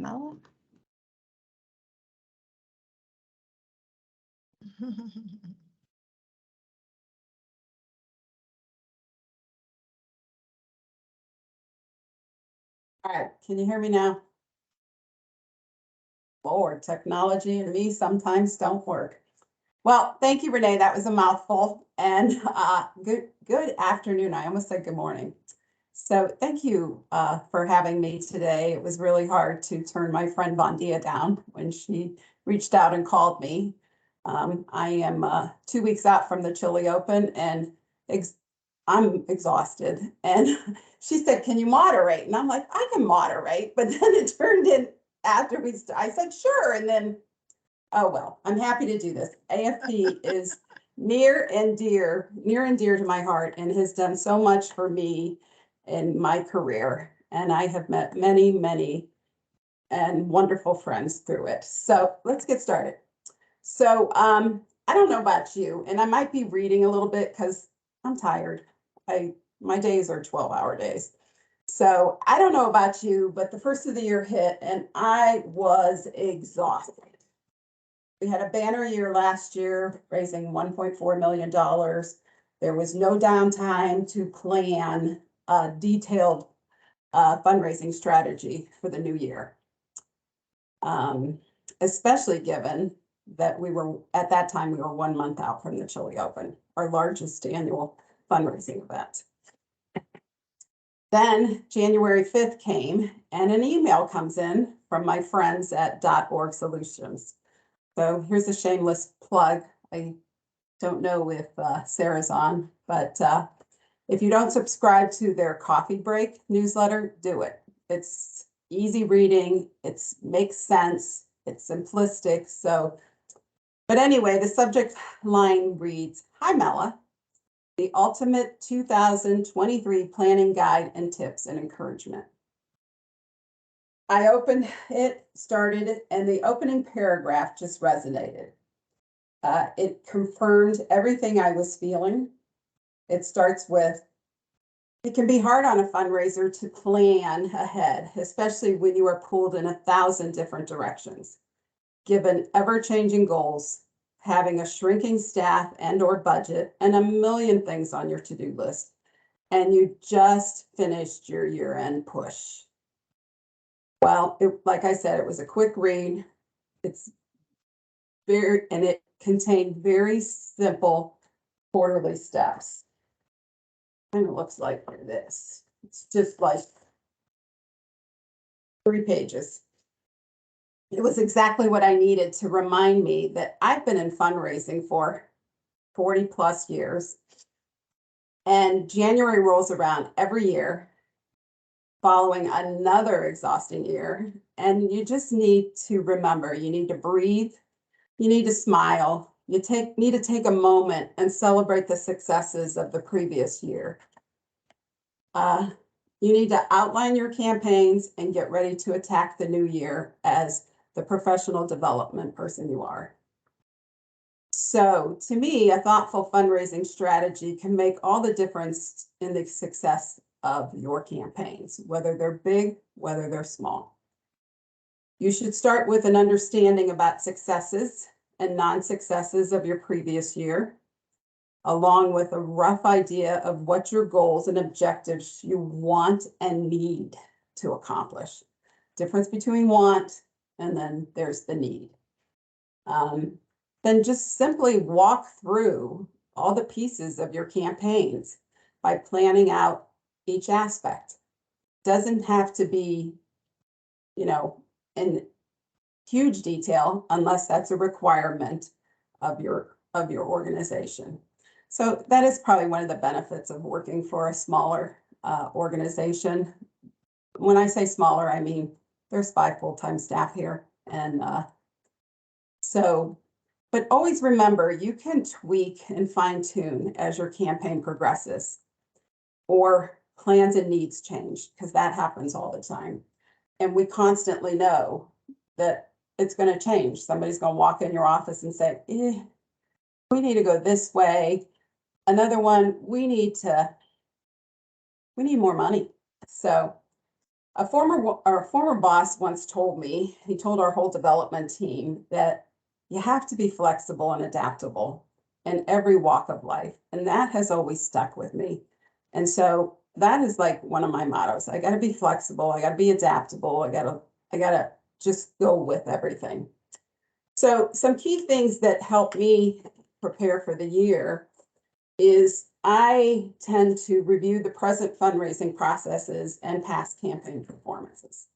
Mella. All right, can you hear me now? Lord, technology and me sometimes don't work. Well, thank you, Renee. That was a mouthful. And good afternoon. I almost said good morning. So thank you for having me today. It was really hard to turn my friend Vondia down when she reached out and called me. I am 2 weeks out from the Chili Open and I'm exhausted. And she said, "Can you moderate?" And I'm like, "I can moderate." But then it turned in after I said, "Sure." And then, oh, well, I'm happy to do this. AFP is near and dear to my heart and has done so much for me in my career. And I have met many, many and wonderful friends through it. So let's get started. So I don't know about you, and I might be reading a little bit because I'm tired. My days are 12-hour days. So I don't know about you, but the first of the year hit and I was exhausted. We had a banner year last year, raising $1.4 million. There was no downtime to plan a detailed fundraising strategy for the new year. Especially given that at that time, we were 1 month out from the Chili Open, our largest annual fundraising event. Then January 5th came and an email comes in from my friends at .org Solutions. So here's a shameless plug. I don't know if Sarah's on, but if you don't subscribe to their coffee break newsletter, do it. It's easy reading, it makes sense, it's simplistic. But anyway, the subject line reads, "Hi Mella, the ultimate 2023 planning guide and tips and encouragement." I opened it, started it, and the opening paragraph just resonated. It confirmed everything I was feeling. It starts with, "It can be hard on a fundraiser to plan ahead, especially when you are pulled in 1,000 different directions. Given ever-changing goals, having a shrinking staff and/or budget, and a million things on your to-do list, and you just finished your year-end push." Well, like I said, it was a quick read. And it contained very simple quarterly steps. Kind of looks like this. It's just like 3 pages. It was exactly what I needed to remind me that I've been in fundraising for 40 plus years. And January rolls around every year following another exhausting year. And you just need to remember, you need to breathe, you need to smile, you need to take a moment and celebrate the successes of the previous year. You need to outline your campaigns and get ready to attack the new year as the professional development person you are. So to me, a thoughtful fundraising strategy can make all the difference in the success of your campaigns, whether they're big, whether they're small. You should start with an understanding about successes and non-successes of your previous year, along with a rough idea of what your goals and objectives you want and need to accomplish. Difference between want and then there's the need. Then just simply walk through all the pieces of your campaigns by planning out each aspect. Doesn't have to be, in huge detail unless that's a requirement of your organization. So that is probably one of the benefits of working for a smaller organization. When I say smaller, I mean there's 5 full-time staff here. And but always remember, you can tweak and fine tune as your campaign progresses or plans and needs change, because that happens all the time. And we constantly know that it's going to change. Somebody's going to walk in your office and say, we need to go this way. Another one, we need more money. So A former boss once told me, he told our whole development team that you have to be flexible and adaptable in every walk of life. And that has always stuck with me. And so that is like one of my mottos. I got to be flexible. I got to be adaptable. I got to just go with everything. So some key things that help me prepare for the year is I tend to review the present fundraising processes and past campaign performances.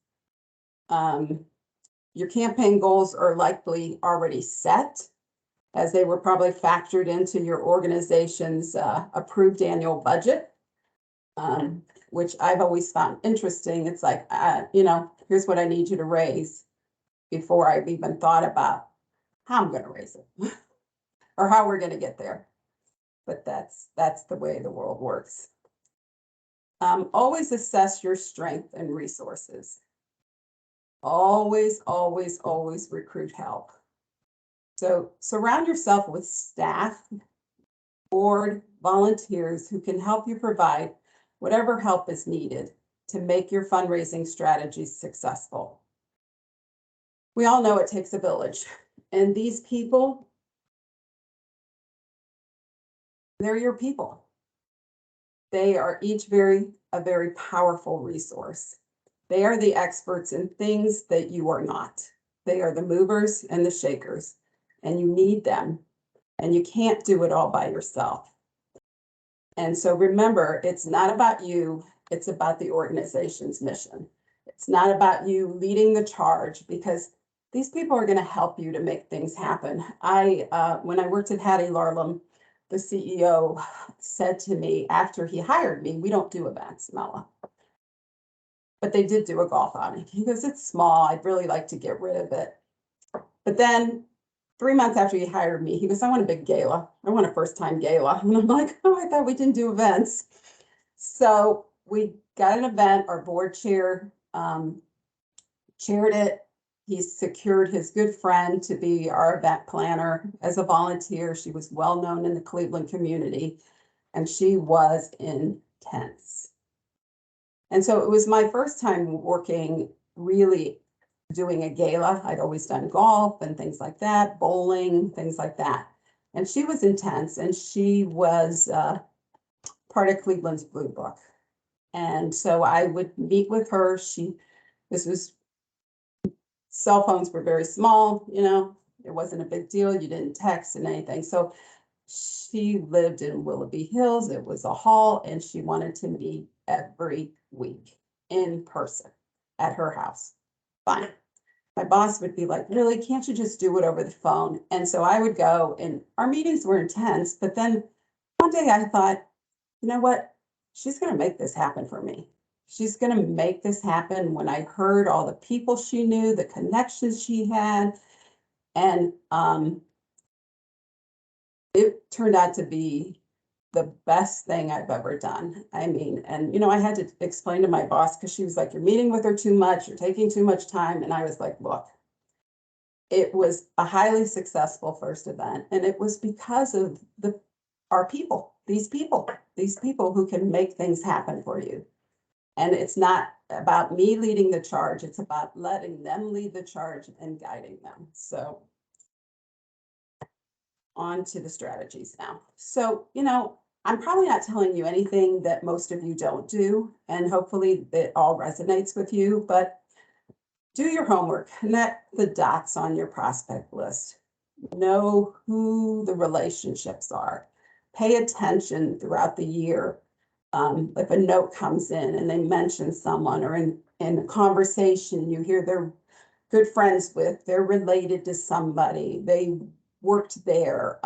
Your campaign goals are likely already set, as they were probably factored into your organization's approved annual budget, which I've always found interesting. It's like, here's what I need you to raise before I've even thought about how I'm going to raise it or how we're going to get there. But that's the way the world works. Always assess your strength and resources. Always, always, always recruit help. So surround yourself with staff, board, volunteers who can help you provide whatever help is needed to make your fundraising strategies successful. We all know it takes a village, and these people, they're your people. They are each a very powerful resource. They are the experts in things that you are not. They are the movers and the shakers, and you need them, and you can't do it all by yourself. And so remember, it's not about you, it's about the organization's mission. It's not about you leading the charge, because these people are going to help you to make things happen. When I worked at Hattie Larlam, the CEO said to me after he hired me, we don't do events, Mella. But they did do a golf outing. He goes, it's small. I'd really like to get rid of it. But then 3 months after he hired me, he goes, I want a big gala. I want a first-time gala. And I'm like, oh, I thought we didn't do events. So we got an event. Our board chair chaired it. He secured his good friend to be our event planner as a volunteer. She was well known in the Cleveland community, and she was intense. And so it was my first time working, really doing a gala. I'd always done golf and things like that, bowling, things like that. And she was intense, and she was part of Cleveland's Blue Book. And so I would meet with her. Cell phones were very small, it wasn't a big deal. You didn't text and anything. So she lived in Willoughby Hills. It was a hall, and she wanted to meet every week in person at her house. Fine. My boss would be like, really, can't you just do it over the phone? And so I would go, and our meetings were intense. But then one day I thought, you know what? She's going to make this happen for me. She's going to make this happen. When I heard all the people she knew, the connections she had, and it turned out to be the best thing I've ever done. I mean, and I had to explain to my boss, because she was like, you're meeting with her too much, you're taking too much time. And I was like, look, it was a highly successful first event, and it was because of our people, these people who can make things happen for you. And it's not about me leading the charge, it's about letting them lead the charge and guiding them. So on to the strategies now. So, I'm probably not telling you anything that most of you don't do, and hopefully it all resonates with you, but do your homework, connect the dots on your prospect list, know who the relationships are, pay attention throughout the year. If a note comes in and they mention someone, or in a conversation, you hear they're good friends with, they're related to somebody, they worked there.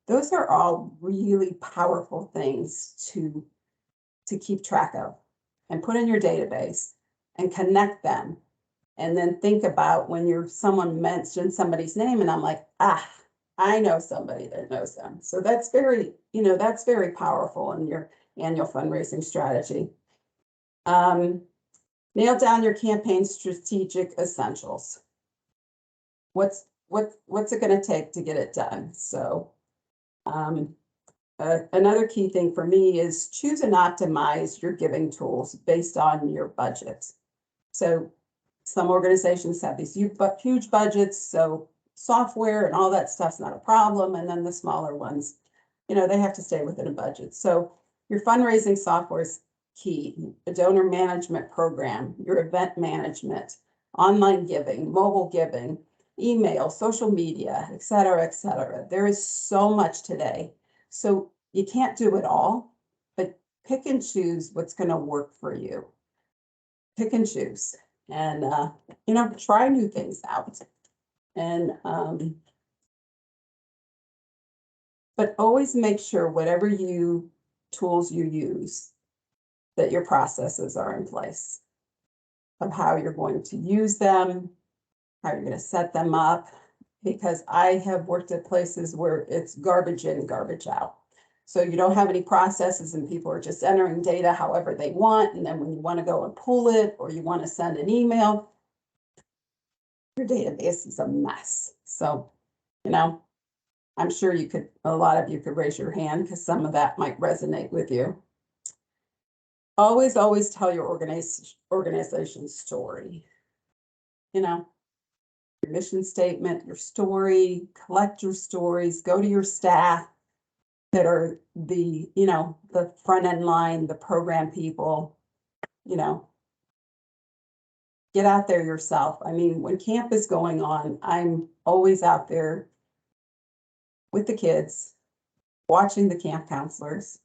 Those are all really powerful things to keep track of and put in your database and connect them. And then think about when someone mentions somebody's name, and I'm like, I know somebody that knows them. So that's very powerful in your annual fundraising strategy. Nail down your campaign strategic essentials. What's it going to take to get it done? So another key thing for me is choose and optimize your giving tools based on your budget. So some organizations have these huge budgets, so software and all that stuff's not a problem. And then the smaller ones, they have to stay within a budget. So your fundraising software is key. A donor management program, your event management, online giving, mobile giving, email, social media, et cetera, et cetera. There is so much today. So you can't do it all, but pick and choose what's going to work for you. Pick and choose and, try new things out. And, but always make sure whatever tools you use, that your processes are in place of how you're going to use them, how you're going to set them up, because I have worked at places where it's garbage in, garbage out. So you don't have any processes and people are just entering data however they want. And then when you want to go and pull it or you want to send an email, your database is a mess. So, I'm sure a lot of you could raise your hand because some of that might resonate with you. Always, always tell your organization's story. Your mission statement, your story, collect your stories, go to your staff that are the front end line, the program people, get out there yourself. I mean, when camp is going on, I'm always out there with the kids, watching the camp counselors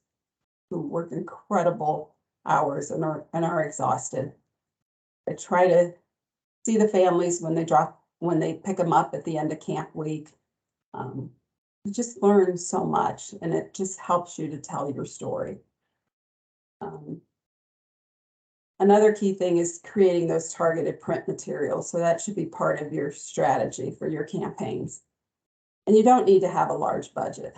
who work incredible hours and are exhausted. I try to see the families when they pick them up at the end of camp week. You just learn so much and it just helps you to tell your story. Another key thing is creating those targeted print materials. So that should be part of your strategy for your campaigns. And you don't need to have a large budget.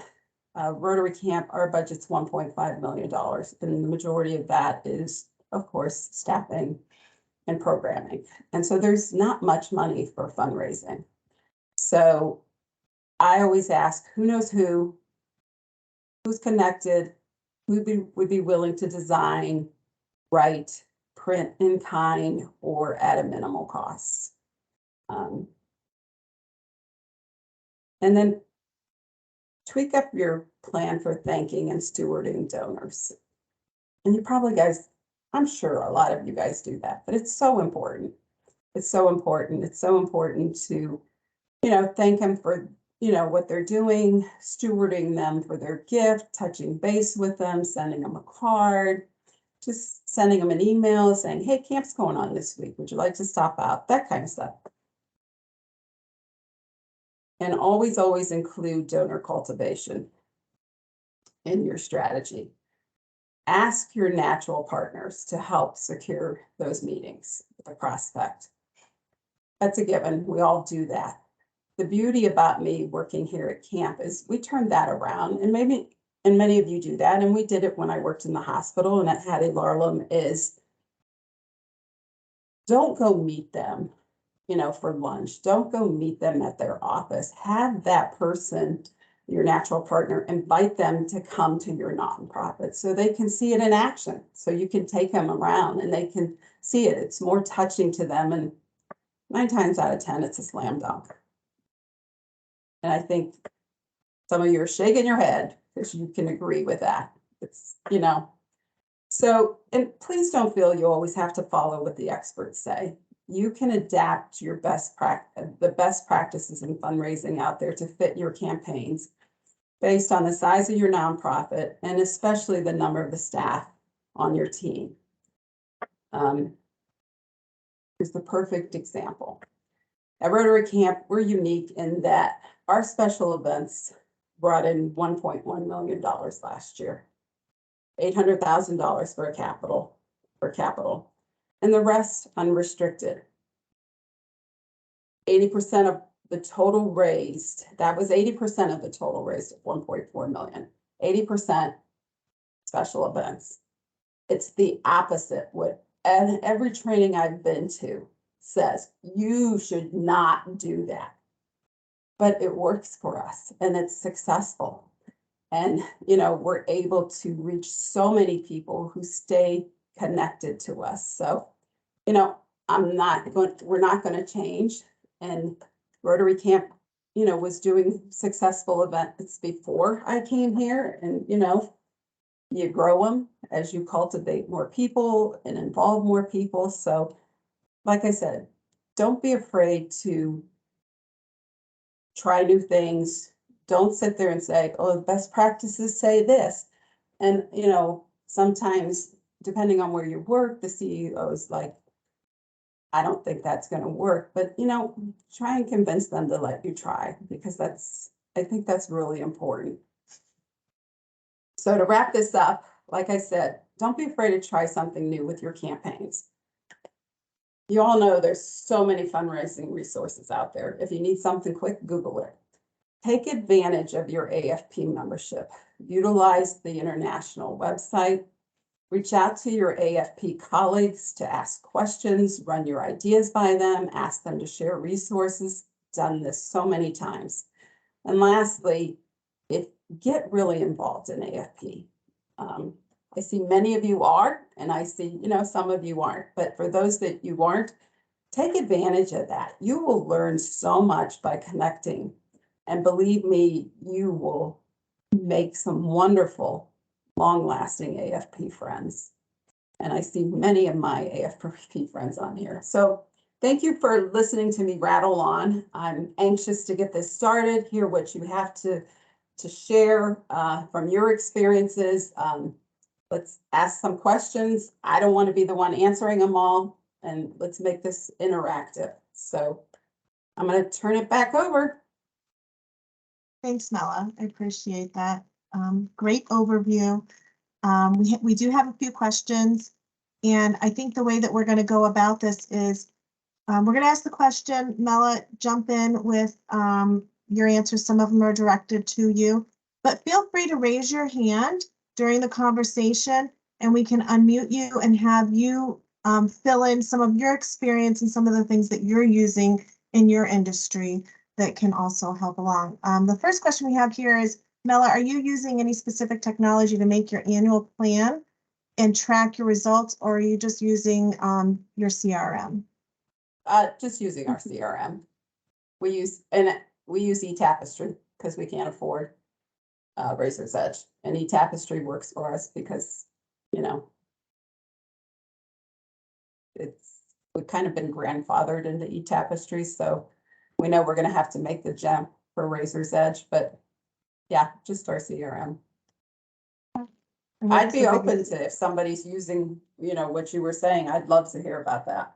Rotary Camp, our budget's $1.5 million. And the majority of that is, of course, staffing and programming. And so there's not much money for fundraising. So I always ask, who knows who's connected, who would be willing to design, write, print in kind, or at a minimal cost. And then tweak up your plan for thanking and stewarding donors. And you probably guys, I'm sure a lot of you guys do that, but it's so important. It's so important. It's so important to, thank them for, what they're doing, stewarding them for their gift, touching base with them, sending them a card, just sending them an email saying, hey, camp's going on this week. Would you like to stop out? That kind of stuff. And always, always include donor cultivation in your strategy. Ask your natural partners to help secure those meetings with a prospect. That's a given. We all do that. The beauty about me working here at camp is we turned that around, and many of you do that, and we did it when I worked in the hospital and at Hattie Larlam, is don't go meet them, for lunch. Don't go meet them at their office. Have that person, your natural partner, invite them to come to your nonprofit so they can see it in action. So you can take them around and they can see it. It's more touching to them. And 9 times out of 10, it's a slam dunk. And I think some of you are shaking your head because you can agree with that. It's, So, and please don't feel you always have to follow what the experts say. You can adapt your the best practices in fundraising out there to fit your campaigns based on the size of your nonprofit and especially the number of the staff on your team. Here's the perfect example. At Rotary Camp, we're unique in that our special events brought in $1.1 million last year, $800,000 for capital, and the rest unrestricted. 80% of the total raised, that was 80% of the total raised at 1.4 million, 80% special events. It's the opposite. And every training I've been to says you should not do that, but it works for us and it's successful. And, we're able to reach so many people who stay connected to us. So, we're not going to change. And Rotary Camp, was doing successful events before I came here, and, you grow them as you cultivate more people and involve more people. So, like I said, don't be afraid to try new things. Don't sit there and say, oh, the best practices say this. And, sometimes depending on where you work, the CEO is like, I don't think that's going to work, but try and convince them to let you try, because I think that's really important. So to wrap this up, like I said, don't be afraid to try something new with your campaigns. You all know there's so many fundraising resources out there. If you need something quick, Google it. Take advantage of your AFP membership. Utilize the international website. Reach out to your AFP colleagues to ask questions, run your ideas by them, ask them to share resources. Done this so many times. And lastly, get really involved in AFP. I see many of you are, and I see, some of you aren't, but for those that you aren't, take advantage of that. You will learn so much by connecting. And believe me, you will make some wonderful, long-lasting AFP friends. And I see many of my AFP friends on here. So thank you for listening to me rattle on. I'm anxious to get this started, hear what you have to share from your experiences. Let's ask some questions. I don't want to be the one answering them all, and let's make this interactive. So I'm going to turn it back over. Thanks, Mella. I appreciate that. Great overview. We do have a few questions, and I think the way that we're going to go about this is we're going to ask the question. Mella, jump in with your answers. Some of them are directed to you, but feel free to raise your hand during the conversation, and we can unmute you and have you fill in some of your experience and some of the things that you're using in your industry that can also help along. The first question we have here is, Mella, are you using any specific technology to make your annual plan and track your results, or are you just using your CRM? Just using our CRM. We use eTapestry because we can't afford Razor's Edge, and eTapestry works for us because we've kind of been grandfathered into eTapestry, so we know we're going to have to make the jump for Razor's Edge, but yeah, just our CRM. I'd be open to if somebody's using, what you were saying. I'd love to hear about that.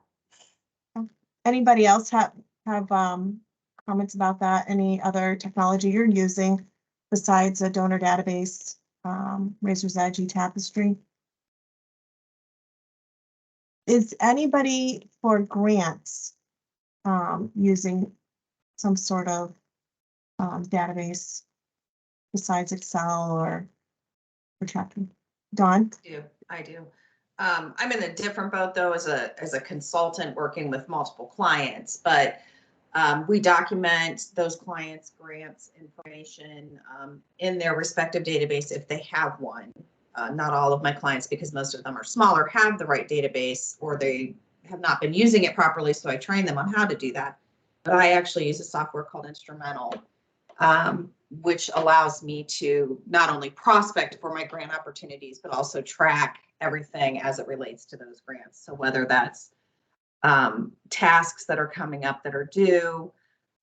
Anybody else have comments about that? Any other technology you're using besides a donor database, Razor's Edge, eTapestry? Is anybody for grants using some sort of database besides Excel or tracking? Dawn? I do. I'm in a different boat though, as a consultant working with multiple clients, but we document those clients' grants information in their respective database if they have one. Not all of my clients, because most of them are smaller, have the right database, or they have not been using it properly, so I train them on how to do that. But I actually use a software called Instrumental, which allows me to not only prospect for my grant opportunities, but also track everything as it relates to those grants. So whether that's tasks that are coming up that are due,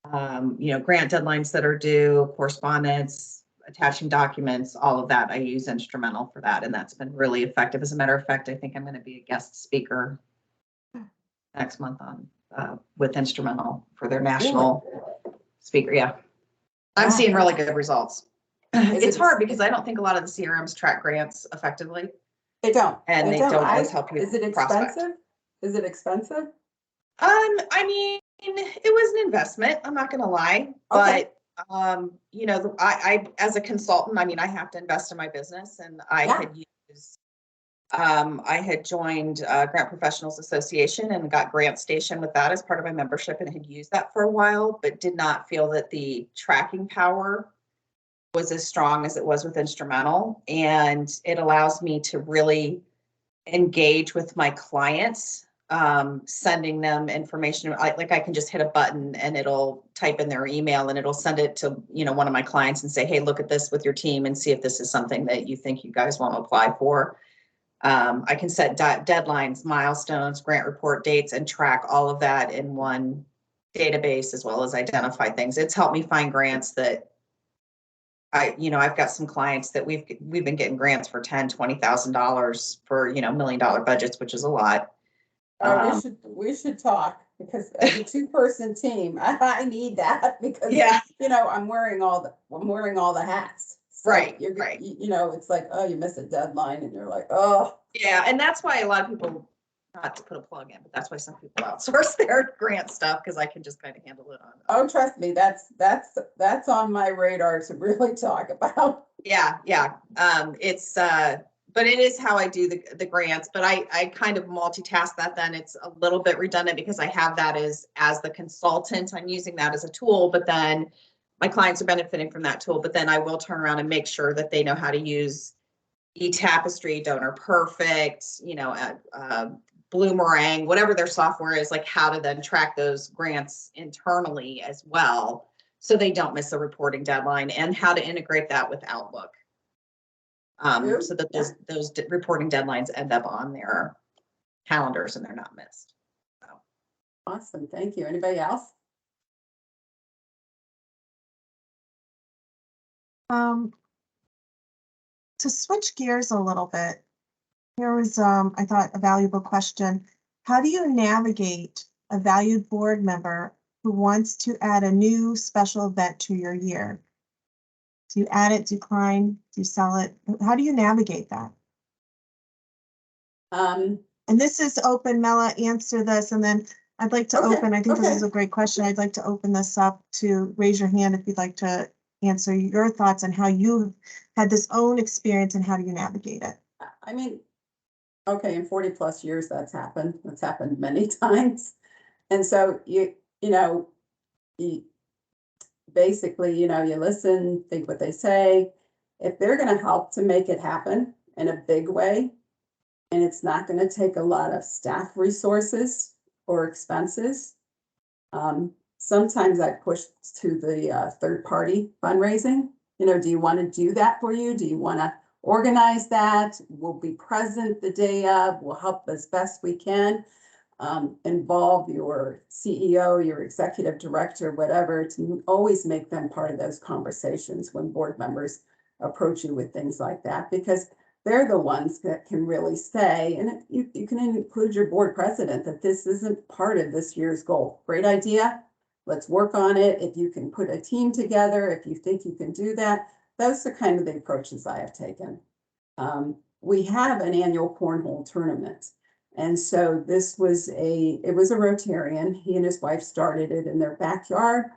grant deadlines that are due, correspondence, attaching documents, all of that, I use Instrumental for that. And that's been really effective. As a matter of fact, I think I'm going to be a guest speaker next month on with Instrumental for their national speaker. Yeah. I'm seeing really good results. It's hard because I don't think a lot of the CRMs track grants effectively. They don't. And they don't always help you. Is it expensive? Is it expensive? I mean, it was an investment. I'm not going to lie, okay. But I as a consultant, I mean, I have to invest in my business, and I had joined Grant Professionals Association and got Grant Station with that as part of my membership, and had used that for a while, but did not feel that the tracking power was as strong as it was with Instrumental. And it allows me to really engage with my clients sending them information. Like I can just hit a button and it'll type in their email and it'll send it to, one of my clients and say, hey, look at this with your team and see if this is something that you think you guys want to apply for. I can set deadlines, milestones, grant report dates, and track all of that in one database, as well as identify things. It's helped me find grants that I've got some clients that we've been getting grants for $10,000, $20,000 for, $1 million budgets, which is a lot. We should talk, because as a 2-person team, I need that, because Yeah. I'm wearing all the hats. So Right, you're, right. It's like, oh, you missed a deadline, and you're like, oh. Yeah, and that's why a lot of people, not to put a plug in, but that's why some people outsource their grant stuff, because I can just kind of handle it on. Oh, trust me, that's on my radar to really talk about. Yeah. But it is how I do the grants, but I kind of multitask that. Then it's a little bit redundant because I have that as the consultant. I'm using that as a tool, but then my clients are benefiting from that tool. But then I will turn around and make sure that they know how to use eTapestry, Donor Perfect, Bloomerang, whatever their software is, like how to then track those grants internally as well, so they don't miss a reporting deadline, and how to integrate that with Outlook. So that those reporting deadlines end up on their calendars and they're not missed. So. Awesome, thank you. Anybody else? To switch gears a little bit, here was, I thought, a valuable question. How do you navigate a valued board member who wants to add a new special event to your year? Do you add it, decline, do you sell it? How do you navigate that? And this is open. Mella, answer this, and then I'd like to open. I think this is a great question. I'd like to open this up to raise your hand if you'd like to answer your thoughts on how you had this own experience and how do you navigate it. I mean, okay, in 40+ years that's happened. It's happened many times. And so you basically, you listen, think what they say. If they're going to help to make it happen in a big way, and it's not going to take a lot of staff resources or expenses, sometimes I push to the third-party fundraising. Do you want to do that for you? Do you want to organize that? We'll be present the day of. We'll help as best we can. Involve your CEO, your executive director, whatever, to always make them part of those conversations when board members approach you with things like that, because they're the ones that can really say, and you can include your board president, that this isn't part of this year's goal. Great idea. Let's work on it. If you can put a team together, if you think you can do that, those are kind of the approaches I have taken. We have an annual cornhole tournament. And so it was a Rotarian. He and his wife started it in their backyard.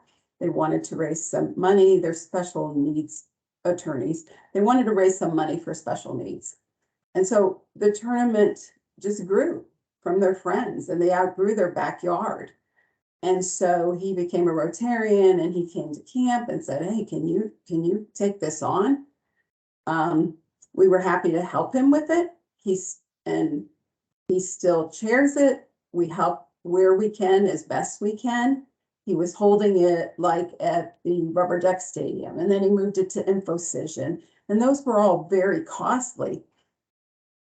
They wanted to raise some money. They're special needs attorneys. They wanted to raise some money for special needs. And so the tournament just grew from their friends, and they outgrew their backyard. And so he became a Rotarian, and he came to camp and said, hey, can you take this on? We were happy to help him with it. He still chairs it. We help where we can as best we can. He was holding it like at the Rubber Duck Stadium, and then he moved it to InfoCision, and those were all very costly.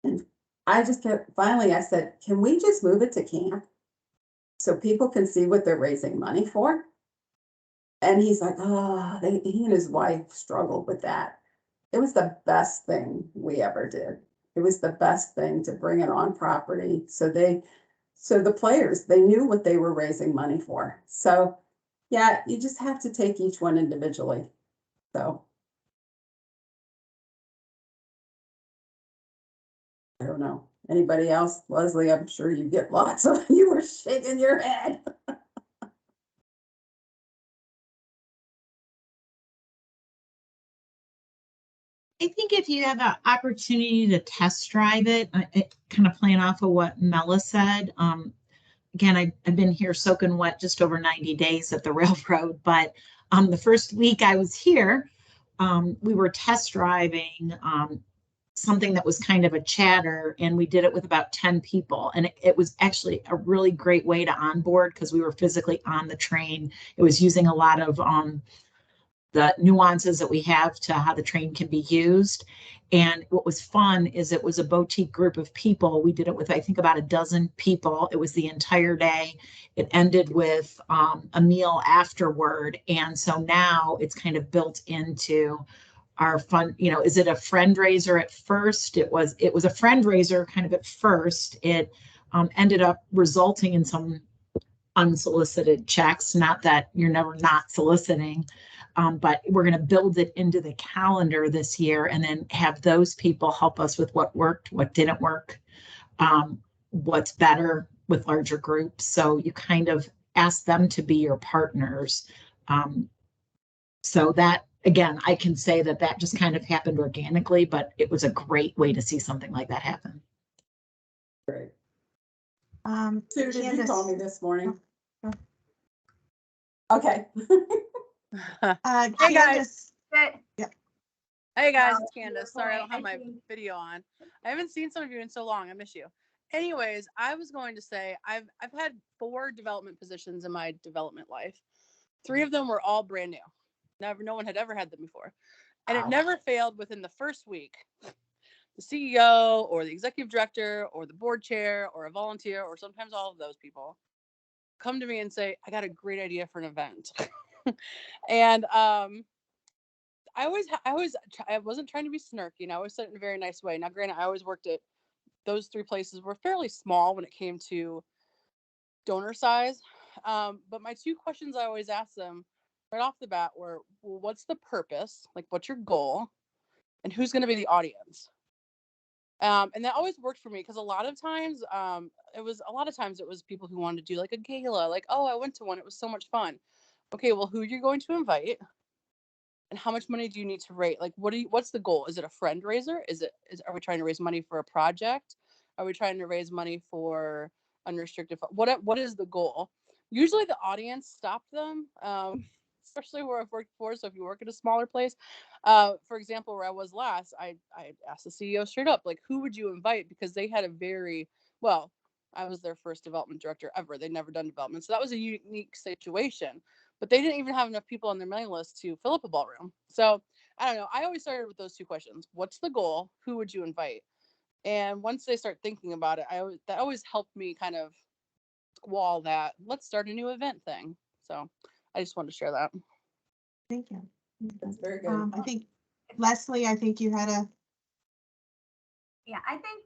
And I just finally I said, can we just move it to camp so people can see what they're raising money for? And he's like, oh, he and his wife struggled with that. It was the best thing we ever did. It was the best thing to bring it on property. So the players, they knew what they were raising money for. So yeah, you just have to take each one individually. So I don't know. Anybody else? Leslie, I'm sure you get lots of, you were shaking your head. I think if you have an opportunity to test drive it, kind of playing off of what Mella said. Again, I've been here soaking wet just over 90 days at the railroad, but the first week I was here, we were test driving something that was kind of a chatter, and we did it with about 10 people. And it was actually a really great way to onboard because we were physically on the train. It was using a lot of the nuances that we have to how the train can be used. And what was fun is it was a boutique group of people. We did it with, I think, about a dozen people. It was the entire day. It ended with a meal afterward. And so now it's kind of built into our fun, you know, is it a fundraiser at first? It was a fundraiser kind of at first. It ended up resulting in some unsolicited checks, not that you're never not soliciting, but we're going to build it into the calendar this year and then have those people help us with what worked, what didn't work, what's better with larger groups. So you kind of ask them to be your partners. So that, again, I can say that that just kind of happened organically, but it was a great way to see something like that happen. Great. Sue, did you call me this morning? Oh. Okay. Hey guys. Candace, yeah. Hey guys, it's Candace. Sorry, I don't have my video on. I haven't seen some of you in so long. I miss you. Anyways, I was going to say I've had 4 development positions in my development life. 3 of them were all brand new. No one had ever had them before. And it never failed within the first week. The CEO or the executive director or the board chair or a volunteer or sometimes all of those people come to me and say, I got a great idea for an event. And I wasn't trying to be snarky, and I always said it in a very nice way. Now, granted, I always worked at those 3 places were fairly small when it came to donor size. But my 2 questions I always asked them right off the bat were, well, what's the purpose? Like, what's your goal? And who's going to be the audience? And that always worked for me because a lot of times it was people who wanted to do like a gala, like, oh, I went to one, it was so much fun. Okay, well, who you're going to invite? And how much money do you need to raise? Like, what's the goal? Is it a fundraiser? Are we trying to raise money for a project? Are we trying to raise money for unrestricted? What is the goal? Usually the audience stopped them, especially where I've worked before. So if you work at a smaller place, for example, where I was last, I asked the CEO straight up, like, who would you invite? Because they had I was their first development director ever. They'd never done development. So that was a unique situation. But they didn't even have enough people on their mailing list to fill up a ballroom. So I don't know. I always started with those 2 questions. What's the goal? Who would you invite? And once they start thinking about it, that always helped me kind of wall that let's start a new event thing. So I just wanted to share that. Thank you. That's very good. I think, Leslie, I think you had a. Yeah, I think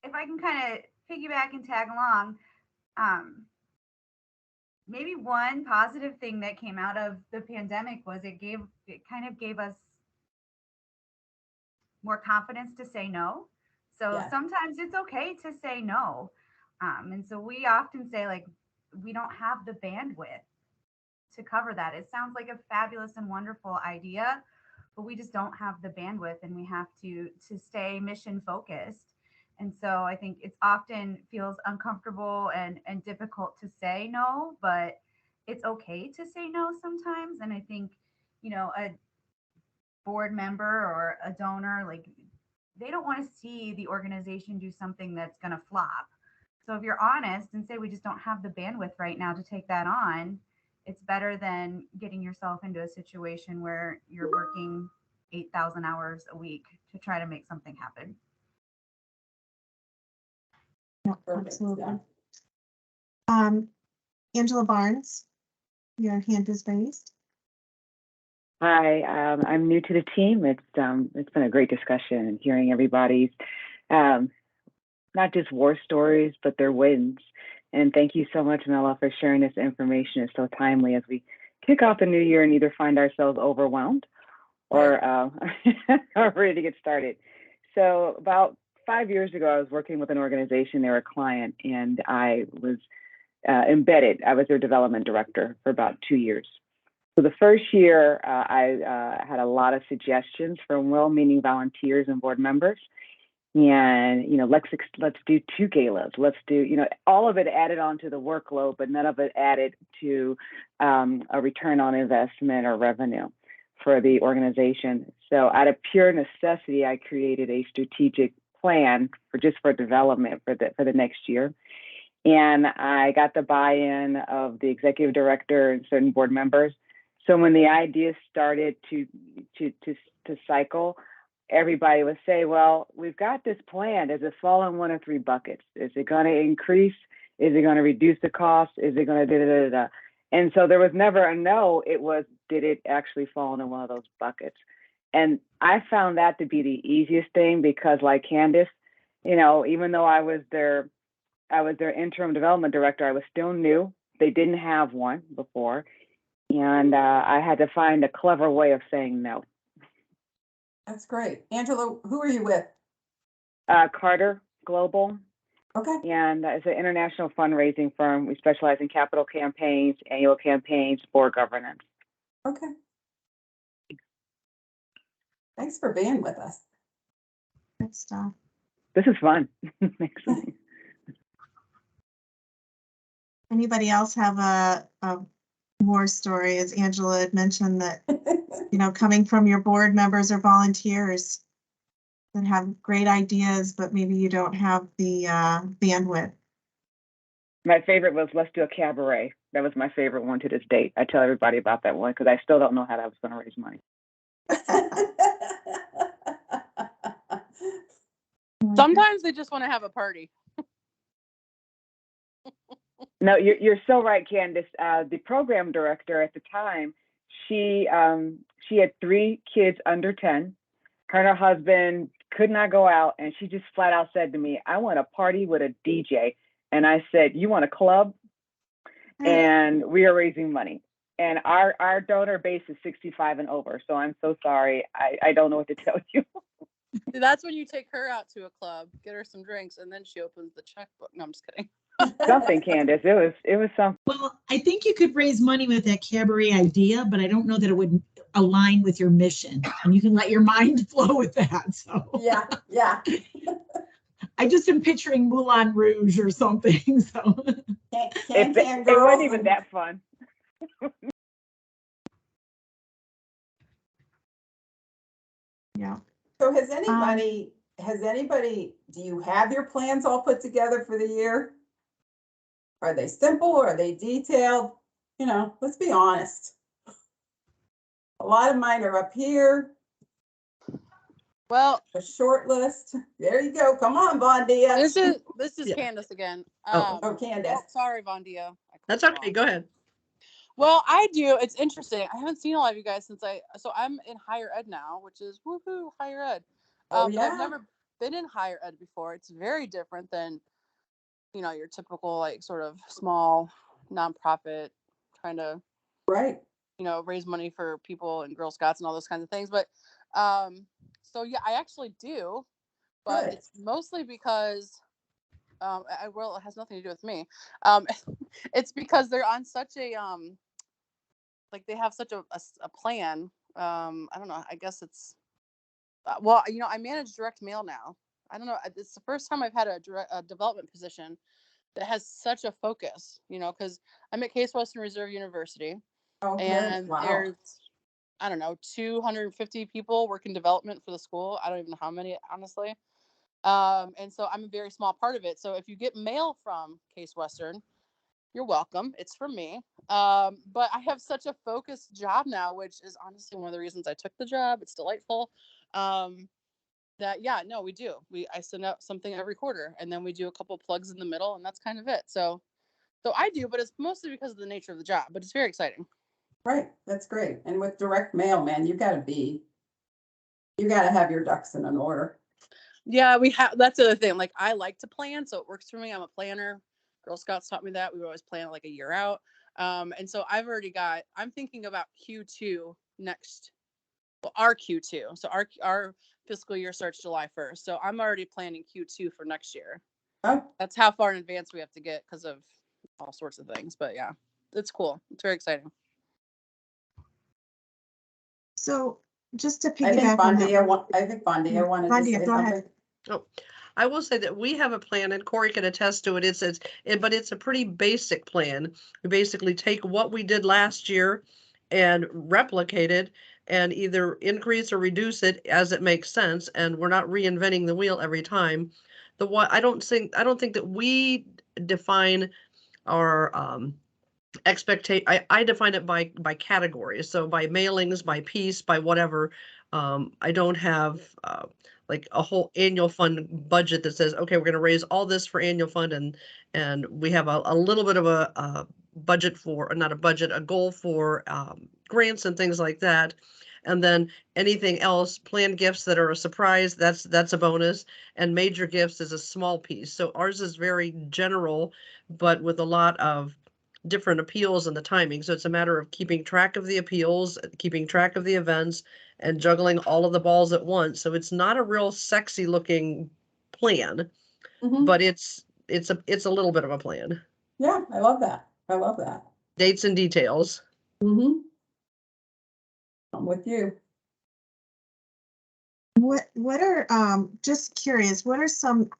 if I can kind of piggyback and tag along, maybe one positive thing that came out of the pandemic was it kind of gave us more confidence to say no. So Yeah. sometimes it's okay to say no. And so we often say, like, we don't have the bandwidth to cover that. It sounds like a fabulous and wonderful idea, but we just don't have the bandwidth, and we have to stay mission focused. And so I think it's often feels uncomfortable and difficult to say no, but it's okay to say no sometimes. And I think, a board member or a donor, like, they don't want to see the organization do something that's going to flop. So if you're honest and say, we just don't have the bandwidth right now to take that on, it's better than getting yourself into a situation where you're working 8,000 hours a week to try to make something happen. Yeah, Perfect, absolutely. yeah. Angela Barnes, your hand is raised. Hi, I'm new to the team. It's been a great discussion and hearing everybody's not just war stories, but their wins. And thank you so much, Mella, for sharing this information. It's so timely as we kick off the new year and either find ourselves overwhelmed or or ready to get started. So about 5 years ago, I was working with an organization. They were a client, and I was embedded. I was their development director for about 2 years. So the first year, I had a lot of suggestions from well-meaning volunteers and board members. And, let's do 2 galas. Let's do, all of it added on to the workload, but none of it added to a return on investment or revenue. for the organization. So out of pure necessity, I created a strategic plan for development for the next year. And I got the buy-in of the executive director and certain board members. So when the ideas started to cycle, everybody would say, well, we've got this plan. Does it fall in one of three buckets? Is it going to increase? Is it going to reduce the cost? Is it going to da-da-da-da? And so there was never a no. It was, did it actually fall into one of those buckets? And I found that to be the easiest thing because, like Candace, you know, even though I was their interim development director, I was still new. They didn't have one before. And I had to find a clever way of saying no. That's great. Angela, who are you with? Carter Global. Okay. And it's an international fundraising firm. We specialize in capital campaigns, annual campaigns, board governance. Okay. Thanks for being with us. Good stuff. This is fun. Anybody else have a more story? As Angela had mentioned that, you know, coming from your board members or volunteers that have great ideas, but maybe you don't have the bandwidth. My favorite was Let's Do a Cabaret. That was my favorite one to this date. I tell everybody about that one because I still don't know how I was going to raise money. Sometimes they just want to have a party. No, you're so right, Candace. The program director at the time, she had 3 kids under 10. Her and her husband could not go out, and she just flat out said to me, "I want a party with a DJ." And I said, "You want a club?" And we are raising money. And our donor base is 65 and over. So I'm so sorry. I don't know what to tell you. That's when you take her out to a club, get her some drinks, and then she opens the checkbook. No, I'm just kidding. Something, Candace. It was something. Well, I think you could raise money with that cabaret idea, but I don't know that it would align with your mission. And you can let your mind flow with that. So Yeah. I just am picturing Moulin Rouge or something. So It wasn't even that fun. Yeah. So has anybody, do you have your plans all put together for the year? Are they simple? Are they detailed? You know, let's be honest. A lot of mine are up here. Well, A short list. There you go. Come on, Vondia. this is Yeah. Candace again. Oh, Candace. Sorry, Vondia. That's okay. Go ahead. Well, I do. It's interesting. I haven't seen a lot of you guys since so I'm in higher ed now, which is woohoo, higher ed. Oh, But I've yeah. never been in higher ed before. It's very different than, you know, your typical like sort of small nonprofit trying to, Right. you know, raise money for people and Girl Scouts and all those kinds of things. But so yeah, I actually do, but Good. it's mostly because well, it has nothing to do with me. It's because they're on such a like they have such a plan. I don't know. I guess it's well, you know, I manage direct mail now. I don't know. It's the first time I've had a development position that has such a focus. You know, because I'm at Case Western Reserve University, Oh, good. and Wow. there's I don't know 250 people work in development for the school. I don't even know how many, honestly. And so I'm a very small part of it. So if you get mail from Case Western, you're welcome. It's from me. But I have such a focused job now, which is honestly one of the reasons I took the job. It's delightful. That yeah, no, we do. I send out something every quarter, and then we do a couple plugs in the middle, and that's kind of it. So I do, but it's mostly because of the nature of the job. But it's very exciting. Right. That's great. And with direct mail, man, you got to have your ducks in an order. Yeah, we have. That's the other thing. Like I like to plan, so it works for me. I'm a planner. Girl Scouts taught me that. We would always plan like a year out. And so I'm thinking about Q2 next. Well, our Q2. So our fiscal year starts July 1st. So I'm already planning Q2 for next year. Oh, That's how far in advance we have to get because of all sorts of things. But yeah, it's cool. It's very exciting. So just to I think piggyback on that. Vondia wanted to say Vondia, go ahead. something. Oh, I will say that we have a plan, and Corey can attest to it. But it's a pretty basic plan. We basically take what we did last year and replicate it. and either increase or reduce it as it makes sense. And we're not reinventing the wheel every time. I don't think that we define our expectation. I define it by categories. So by mailings, by piece, by whatever. I don't have like a whole annual fund budget that says, okay, we're going to raise all this for annual fund, and we have a little bit of a budget for, not a budget, a goal for grants and things like that. And then anything else, planned gifts that are a surprise, that's a bonus, and major gifts is a small piece. So ours is very general, but with a lot of different appeals and the timing. So it's a matter of keeping track of the appeals, keeping track of the events, and juggling all of the balls at once. So it's not a real sexy looking plan, Mhm. but it's a little bit of a plan. Yeah, I love that. I love that. Dates and details. Mm-hmm. I'm with you. What are, just curious, what are some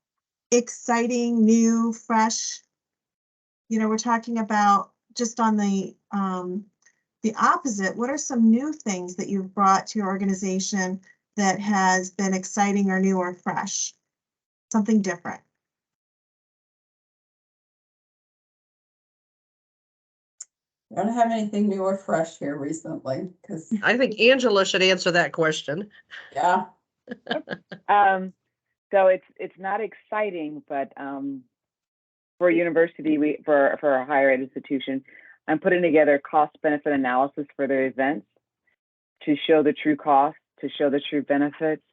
exciting, new, fresh, we're talking about just on the opposite, what are some new things that you've brought to your organization that has been exciting or new or fresh? Something different. I don't have anything new or fresh here recently, because I think Angela should answer that question. yeah. So it's not exciting, but for a university, for a higher ed institution, I'm putting together cost benefit analysis for their events to show the true cost, to show the true benefits,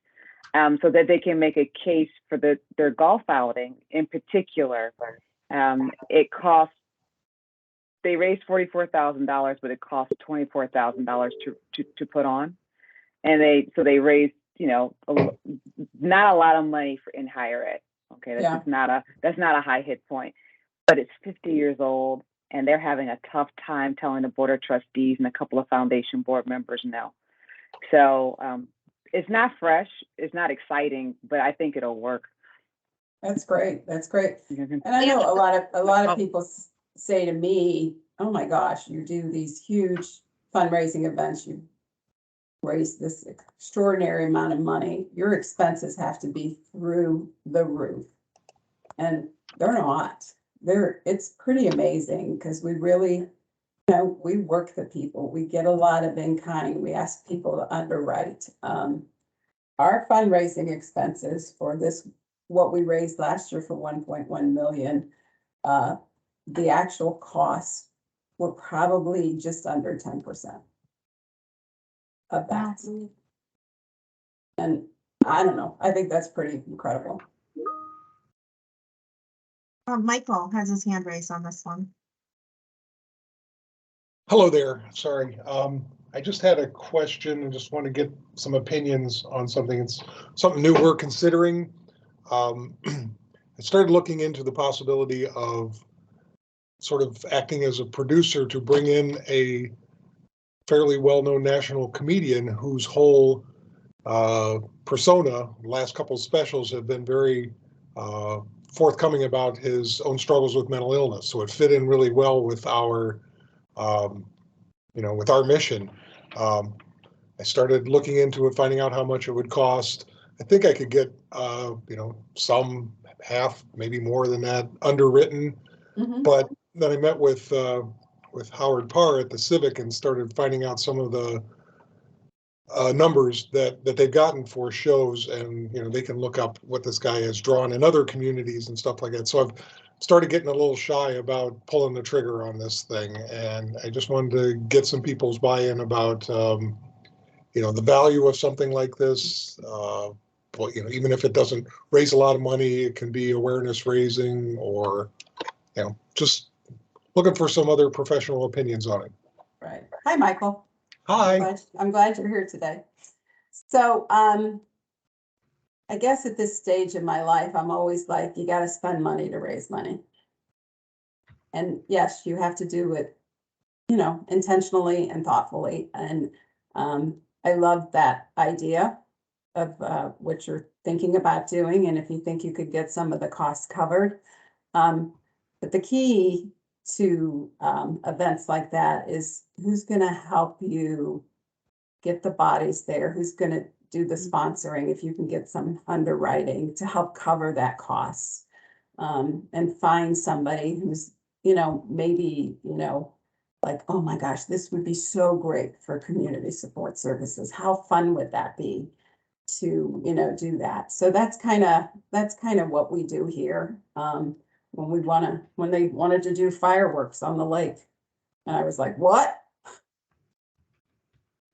so that they can make a case for their golf outing in particular. They raised $44,000, but it cost $24,000 to put on, and they raised not a lot of money in higher ed. Okay, that's not a high hit point, but it's 50 years old, and they're having a tough time telling the board of trustees and a couple of foundation board members no. So it's not fresh, it's not exciting, but I think it'll work. That's great. That's great. And I know a lot of people say to me, "Oh my gosh, you do these huge fundraising events. You raise this extraordinary amount of money. Your expenses have to be through the roof." And they're not. It's pretty amazing, because we really, we work the people. We get a lot of in-kind. We ask people to underwrite. Our fundraising expenses for this, what we raised last year for 1.1 million, the actual costs were probably just under 10% of that. And I don't know, I think that's pretty incredible. Michael has his hand raised on this one. Hello there. Sorry. I just had a question and just want to get some opinions on something. It's something new we're considering. I started looking into the possibility of sort of acting as a producer to bring in a fairly well-known national comedian whose whole persona, last couple specials have been very forthcoming about his own struggles with mental illness. So it fit in really well with our with our mission. I started looking into it, finding out how much it would cost. I think I could get, some half, maybe more than that, underwritten. Mm-hmm. But then I met with Howard Parr at the Civic and started finding out some of the numbers that they've gotten for shows, and they can look up what this guy has drawn in other communities and stuff like that. So I've started getting a little shy about pulling the trigger on this thing, and I just wanted to get some people's buy-in about the value of something like this. Even if it doesn't raise a lot of money, it can be awareness raising, or just looking for some other professional opinions on it. Right. Hi, Michael. Hi. I'm glad you're here today. So, I guess at this stage in my life, I'm always like, you got to spend money to raise money. And yes, you have to do it, intentionally and thoughtfully. And I love that idea of what you're thinking about doing, and if you think you could get some of the costs covered. But the key to events like that is who's going to help you get the bodies there, who's gonna do the sponsoring, if you can get some underwriting to help cover that cost. And find somebody who's, maybe, like, oh my gosh, this would be so great for community support services. How fun would that be to, do that? So that's kind of what we do here. When they wanted to do fireworks on the lake. And I was like, what?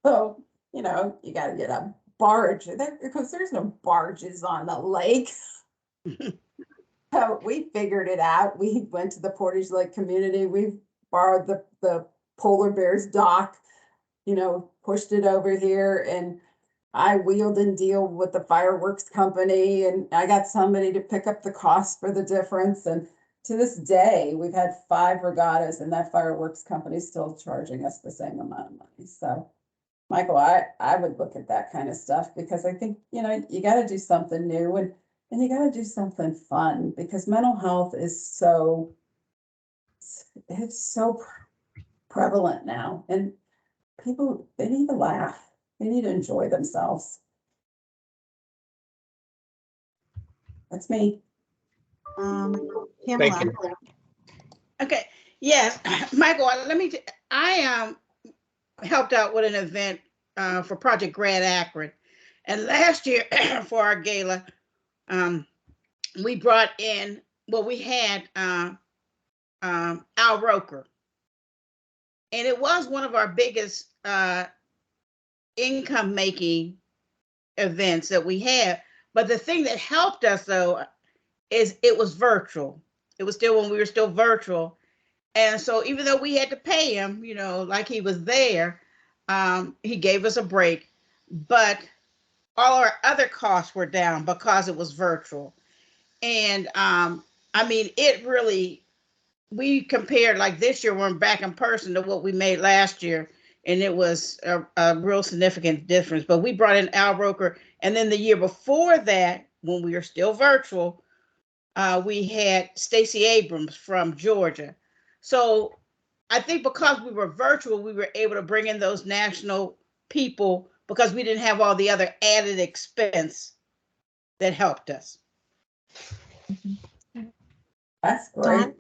So, you gotta get a barge there because there's no barges on the lake. So we figured it out. We went to the Portage Lake community. We borrowed the polar bear's dock, pushed it over here, and I wheeled and dealed with the fireworks company, and I got somebody to pick up the cost for the difference. And to this day, we've had 5 regattas, and that fireworks company is still charging us the same amount of money. So, Michael, I would look at that kind of stuff because I think, you got to do something new and you got to do something fun because mental health is it's so prevalent now, and people, they need to laugh. They need to enjoy themselves. That's me. Pamela. you. Okay, yes, Michael, I helped out with an event for Project Grad Akron. And last year for our gala, we brought in, we had Al Roker. And it was one of our biggest income making events that we had. But the thing that helped us though is it was virtual. It was still when we were still virtual. And so even though we had to pay him, like he was there, he gave us a break. But all our other costs were down because it was virtual. And it really, we compared like this year, we're back in person to what we made last year. And it was a real significant difference. But we brought in Al Roker. And then the year before that, when we were still virtual, we had Stacey Abrams from Georgia. So I think because we were virtual, we were able to bring in those national people because we didn't have all the other added expense that helped us. That's great.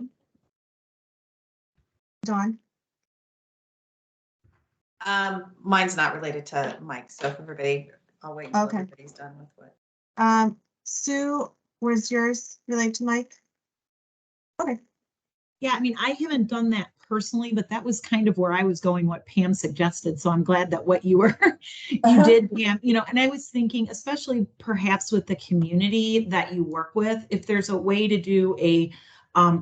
Dawn. Mine's not related to Mike, so if I'll wait until Okay. everybody's done with what. Sue, was yours related to Mike? Okay. Yeah, I haven't done that personally, but that was kind of where I was going, what Pam suggested. So I'm glad that what you did, Pam, and I was thinking, especially perhaps with the community that you work with, if there's a way to do a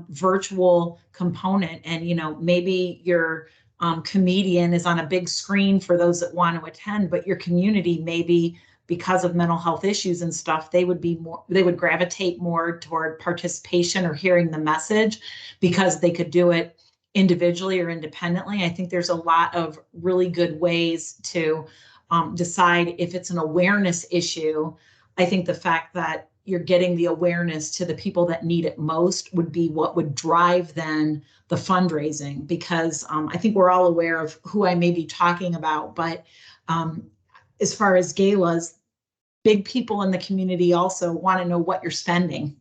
virtual component and, maybe your comedian is on a big screen for those that want to attend, but your community maybe because of mental health issues and stuff, they would gravitate more toward participation or hearing the message because they could do it individually or independently. I think there's a lot of really good ways to decide if it's an awareness issue. I think the fact that you're getting the awareness to the people that need it most would be what would drive then the fundraising, because I think we're all aware of who I may be talking about, but as far as galas, big people in the community also want to know what you're spending.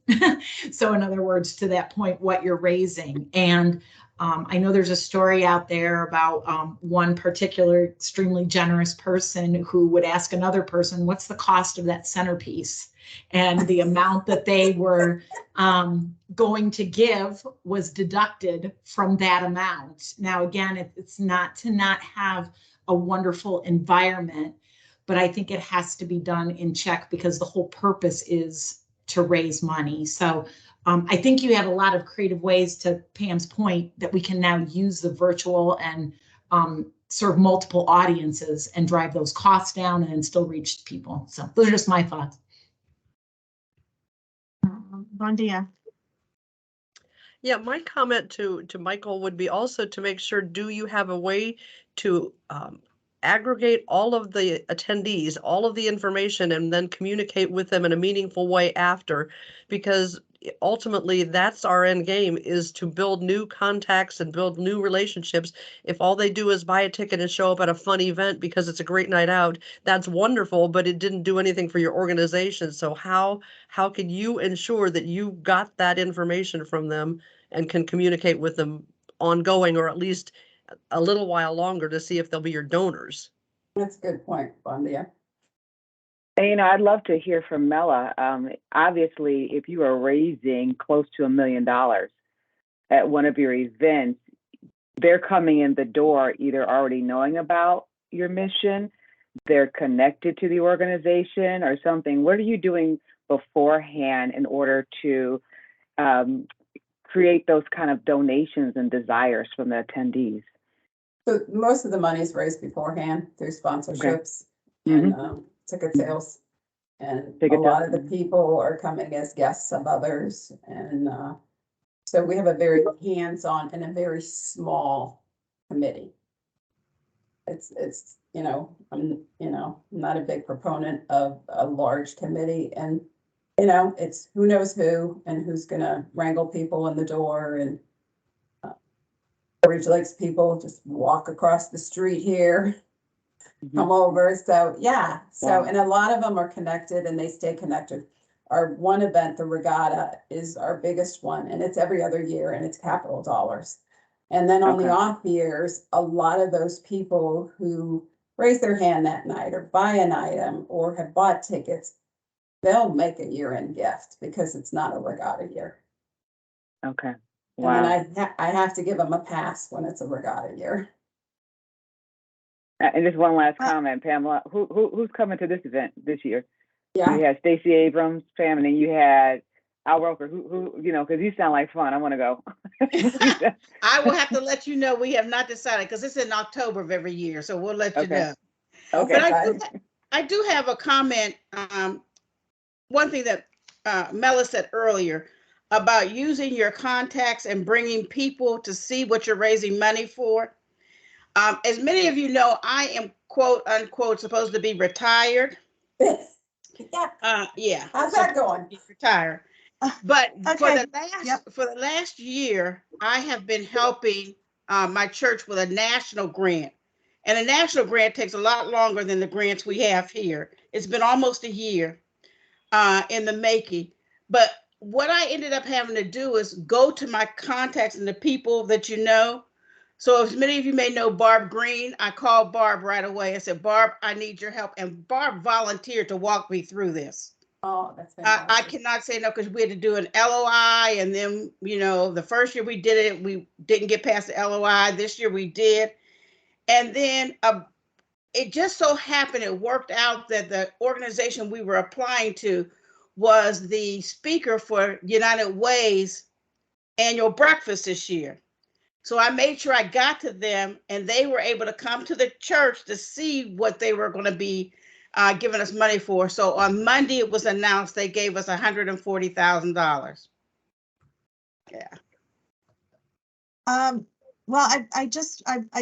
So in other words, to that point, what you're raising. And I know there's a story out there about one particular extremely generous person who would ask another person, what's the cost of that centerpiece? And the amount that they were going to give was deducted from that amount. Now, again, it's not to not have a wonderful environment, but I think it has to be done in check because the whole purpose is to raise money. So I think you have a lot of creative ways, to Pam's point, that we can now use the virtual and serve multiple audiences and drive those costs down and still reach people. So those are just my thoughts. Bon dia. Yeah, my comment to Michael would be also to make sure, do you have a way to aggregate all of the attendees, all of the information, and then communicate with them in a meaningful way after? Because ultimately that's our end game, is to build new contacts and build new relationships. If all they do is buy a ticket and show up at a fun event because it's a great night out, that's wonderful, but it didn't do anything for your organization. So how can you ensure that you got that information from them and can communicate with them ongoing, or at least a little while longer, to see if they'll be your donors? That's a good point, Bondia. And, I'd love to hear from Mella. Obviously, if you are raising close to $1 million at one of your events, they're coming in the door either already knowing about your mission, they're connected to the organization or something. What are you doing beforehand in order to create those kind of donations and desires from the attendees? So most of the money is raised beforehand through sponsorships and ticket sales. And a lot of the people are coming as guests of others. And so we have a very hands-on and a very small committee. It's I'm not a big proponent of a large committee, and it's who knows who and who's gonna wrangle people in the door, and Ridge Lakes people just walk across the street here, come over. So yeah, and a lot of them are connected and they stay connected. Our one event, the regatta, is our biggest one, and it's every other year, and it's capital dollars. And then on the off years, a lot of those people who raise their hand that night or buy an item or have bought tickets, they'll make a year-end gift because it's not a regatta year. Okay. Wow. And then I have to give them a pass when it's a regatta year. And just one last comment, Pamela. Who's coming to this event this year? Yeah. You had Stacey Abrams, Pam, and then you had Al Roker. Who because you sound like fun. I want to go. I will have to let you know. We have not decided because it's in October of every year, so we'll let you know. Okay. But I do have a comment. One thing that Mella said earlier about using your contacts and bringing people to see what you're raising money for. As many of you know, I am quote unquote supposed to be retired. Yeah. How's that going? Retired. But for the last year, I have been helping my church with a national grant. And a national grant takes a lot longer than the grants we have here. It's been almost a year in the making. But what I ended up having to do is go to my contacts and the people that you know. So as many of you may know Barb Green, I called Barb right away. I said, Barb, I need your help. And Barb volunteered to walk me through this. Oh, that's fantastic. I cannot say no because we had to do an LOI. And then, the first year we did it, we didn't get past the LOI. This year we did. And then it just so happened, it worked out that the organization we were applying to was the speaker for United Way's annual breakfast this year. So I made sure I got to them and they were able to come to the church to see what they were going to be giving us money for. So on Monday, it was announced they gave us $140,000. Yeah. Well, I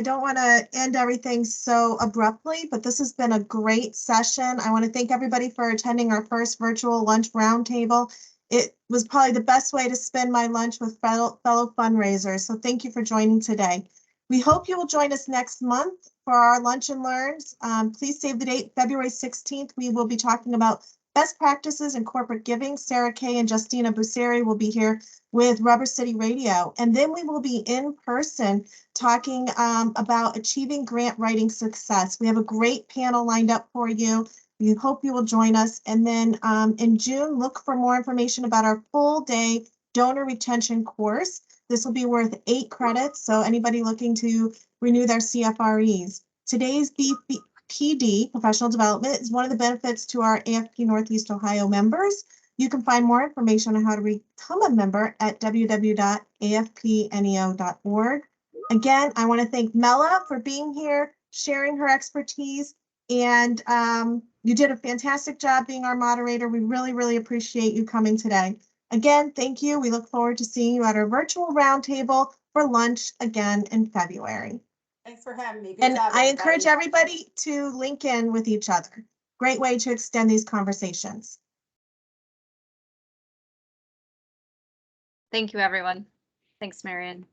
don't want to end everything so abruptly, but this has been a great session. I want to thank everybody for attending our first virtual lunch roundtable. It was probably the best way to spend my lunch with fellow fundraisers. So thank you for joining today. We hope you will join us next month for our Lunch and Learns. Please save the date, February 16th. We will be talking about best practices in corporate giving. Sarah Kay and Justina Busseri will be here with Rubber City Radio. And then we will be in person talking about achieving grant writing success. We have a great panel lined up for you. We hope you will join us. And then in June, look for more information about our full day donor retention course. This will be worth 8 credits. So anybody looking to renew their CFREs. Today's BPD, professional development, is one of the benefits to our AFP Northeast Ohio members. You can find more information on how to become a member at www.afpneo.org. Again, I want to thank Mella for being here, sharing her expertise, and you did a fantastic job being our moderator. We really, really appreciate you coming today. Again, thank you. We look forward to seeing you at our virtual roundtable for lunch again in February. Thanks for having me. Good and job, I encourage everybody to link in with each other. Great way to extend these conversations. Thank you, everyone. Thanks, Marion.